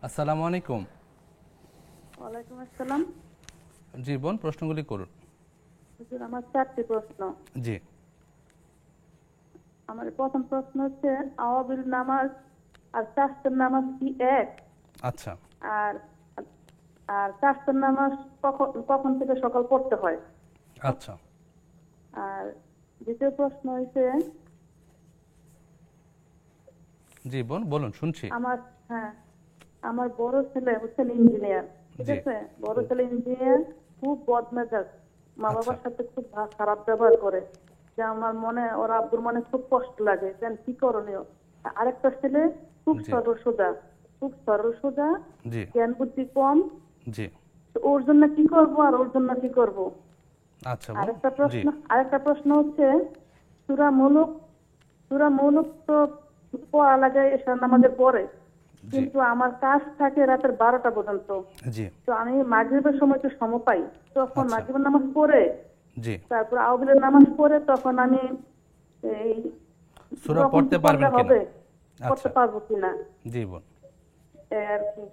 আসসালামু আলাইকুম। ওয়ালাইকুম আসসালাম। জি বোন, প্রশ্নগুলি করুন। হুজুর, আমার 4টি প্রশ্ন। জি। আমার প্রথম প্রশ্ন হচ্ছে, আওয়াবিল নামাজ আর চাষতের নামাজ কি এক? আচ্ছা আর আর চাষতের নামাজ কখন কখন থেকে সকাল পড়তে হয়? আচ্ছা। আর দ্বিতীয় প্রশ্ন হচ্ছে, জি বোন বলুন, শুনছি। আমার হ্যাঁ আমার বড় ছেলে হচ্ছেন ইঞ্জিনিয়ার, ঠিক জি। আছে? বড় ছেলে ইঞ্জিনিয়ার, খুব বদমেজাজ, মা আচ্ছা। বাবার সাথে খুব খারাপ ব্যবহার করে। যে আমার মনে, ওর আব্বুর মনে খুব কষ্ট লাগে, যেন কি করণীয়। আরেকটা ছেলে খুব জি। সরল সোজা, খুব সরল সোজা, জি। জ্ঞান বুদ্ধি কম। জি। তো ওর জন্য কি করব আর ওর জন্য কি করব? আচ্ছা বোন। আরেকটা জি। প্রশ্ন আরেকটা প্রশ্ন হচ্ছে, সূরা মুলক সূরা মুলক তো পড়া লাগে এশার নামাজের পরে, জি। কিন্তু আমার কাজ থাকে রাতের 12টা পর্যন্ত। জি। তো আমি মাগরিবের সময় একটু সময় পাই, তখন আচ্ছা। মাগরিবের নামাজ পড়ে, জি। তারপর আউবিলের নামাজ পড়ে, তখন আমি এই সূরা কখন পড়তে কি করলে পারবেন কিনা? হবে, করতে আচ্ছা। পারবো কিনা, জি বোন। এই আর কি।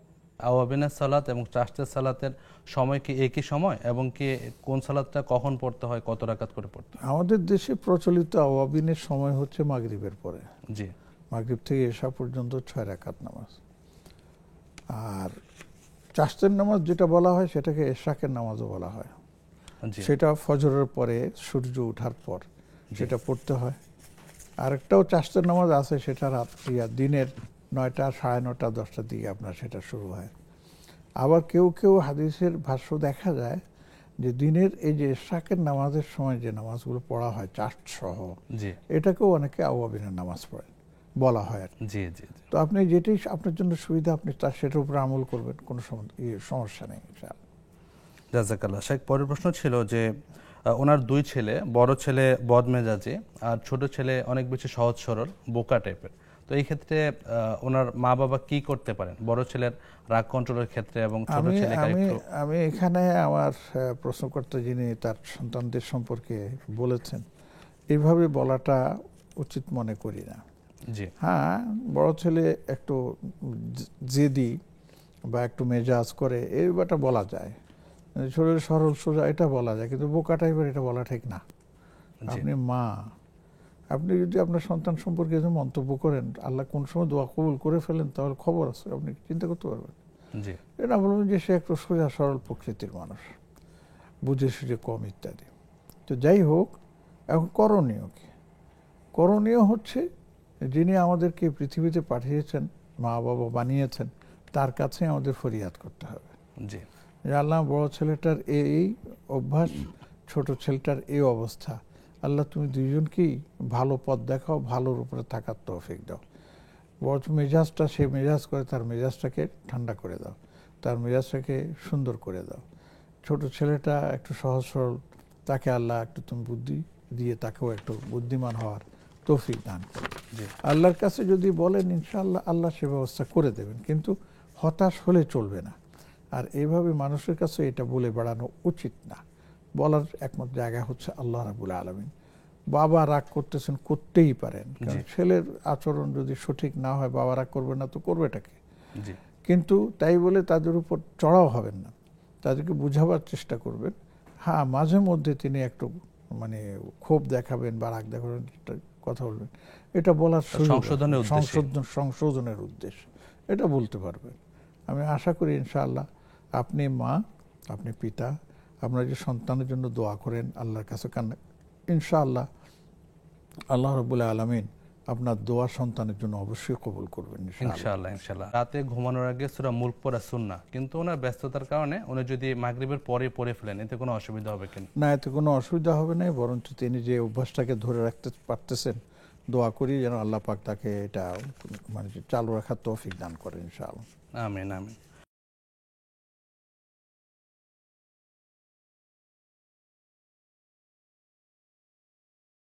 আওয়াবিনের সালাত এবং চাশতের সালাতের সময় কি একই সময়, এবং কি কোন সালাতটা কখন পড়তে হয়, কত রাকাত করে পড়তে হয়? আমাদের দেশে প্রচলিত আওয়াবিনের সময় হচ্ছে মাগরিবের পরে, জি। মাগরিব থেকে এশা পর্যন্ত 6 রাকাত নামাজ। আর চাশতের নামাজ যেটা বলা হয় সেটাকে এশাকের নামাজও বলা হয়। জি। সেটা ফজরের পরে, সূর্য ওঠার পর জি। সেটা পড়তে হয়। আরেকটাও চাশতের নামাজ আছে, সেটা দিনের 9টা, 9:30, 10টার দিকে আপনার সেটা শুরু হয়। আবার কেউ কেউ হাদিসের ভাষ্য দেখা যায় যে দিনের এই যে এশাকের নামাজের সময় যে নামাজগুলো পড়া হয় চাষ্ট সহ, জি। এটাকেও অনেকে আওয়াবিনের নামাজ পড়েন বলা হয় আর কি। জি। জি। জি। তো আপনি যেটাই আপনার জন্য সুবিধা, আপনি তার সেটার উপর আমল করবেন, কোনো সমস্যা নেই ইনশাআল্লাহ। জাযাকাল্লাহ। শেখ, পরের প্রশ্ন ছিল যে ওনার 2 ছেলে, বড় ছেলে বদমেজাজি আর ছোট ছেলে অনেক বেশি সহজ সরল বোকা টাইপের। তো এই ক্ষেত্রে ওনার মা বাবা কি করতে পারেন বড় ছেলের রাগ কন্ট্রোলের ক্ষেত্রে, এবং ছোট আমি ছেলেকে আমি একটু? আমি এখানে আমার প্রশ্নকর্তা যিনি তার সন্তানদের সম্পর্কে বলেছেন, এইভাবে বলাটা উচিত মনে করি না। জি। হ্যাঁ, বড় ছেলে একটু জেদি বা একটু মেজাজ করে, এই ব্যাপারটা বলা যায়। শরীর সরল সোজা এটা বলা যায়, কিন্তু বোকা টাইপের এটা বলা ঠিক না। জি। আপনি মা, আপনি যদি আপনার সন্তান সম্পর্কে যে মন্তব্য করেন, আল্লাহ কোন সময় দোয়া কবুল করে ফেলেন, তাহলে খবর আছে, আপনি চিন্তা করতে পারবেন। জি। এটা বলবেন যে সে একটু সোজা সরল প্রকৃতির মানুষ, বুঝে সুঝে কম ইত্যাদি। তো যাই হোক, এখন করণীয় কি? করণীয় হচ্ছে, যিনি আমাদেরকে পৃথিবীতে পাঠিয়েছেন, মা বাবা বানিয়েছেন, তার কাছে আমাদের ফরিয়াদ করতে হবে জি। যে আল্লাহ, বড় ছেলেটার এই অভ্যাস, ছোট ছেলেটার এই অবস্থা, আল্লাহ তুমি দুইজনকেই ভালো পথ দেখাও, ভালোর উপরে থাকার তৌফিক দাও। বড় মেজাজটা সে মেজাজ করে, তার মেজাজটাকে ঠান্ডা করে দাও, তার মেজাজটাকে সুন্দর করে দাও। ছোট ছেলেটা একটু সহজ সরল, তাকে আল্লাহ একটু তুমি বুদ্ধি দিয়ে তাকেও একটু বুদ্ধিমান হওয়ার তৌফিক দান করো। জি। আল্লাহর কাছে যদি বলেন, ইনশাআল্লাহ আল্লাহ সে ব্যবস্থা করে দেবেন, কিন্তু হতাশ হলে চলবে না। আর এইভাবে মানুষের কাছে এটা বলে বেড়ানো উচিত না। বলার একমাত্র জায়গা হচ্ছে আল্লাহ রাব্বুল আলামিন। বাবা রাগ করতেছেন, করতেই পারেন, কারণ জি। ছেলের আচরণ যদি সঠিক না হয়, বাবা রাগ করবে না তো করবেটাকে। জি। কিন্তু তাই বলে তাদের উপর চড়াও হবেন না, তাদেরকে বুঝাবার চেষ্টা করবেন। হ্যাঁ, মাঝে মধ্যে তিনি একটু মানে ক্ষোভ দেখাবেন বা রাগ দেখাবেন, কথা বলবেন, এটা বলার সুযোগ আছে, সংশোধনের উদ্দেশ্যে। সংশোধনের উদ্দেশ্য, এটা বলতে পারবেন। আমি আশা করি ইনশাআল্লাহ আপনি মা, আপনি পিতা, আপনারা যে সন্তানের জন্য দোয়া করেন, আল্লাহর কাছে কান্না, ইনশাআল্লাহ আল্লাহ রাব্বুল আলামিন আপনার দোয়া সন্তানের জন্য অবশ্যই কবুল করবেন ইনশাআল্লাহ। ইনশাআল্লাহ। ইনশাআল্লাহ। রাতে ঘুমানোর আগে সূরা মুলক পড়া সুন্নাহ, কিন্তু ওনার ব্যস্ততার কারণে উনি যদি মাগরিবের পরে পড়ে ফেলেন, এতে কোনো অসুবিধা হবে কিনা? না, এতে কোনো অসুবিধা হবে না, বরঞ্চ তিনি যে অভ্যাসটাকে ধরে রাখতে পারতেছেন, দোয়া করি যেন আল্লাহ পাক তাকে এটা মানে চালু রাখার তৌফিক দান করেন ইনশাআল্লাহ। আমিন। আমিন।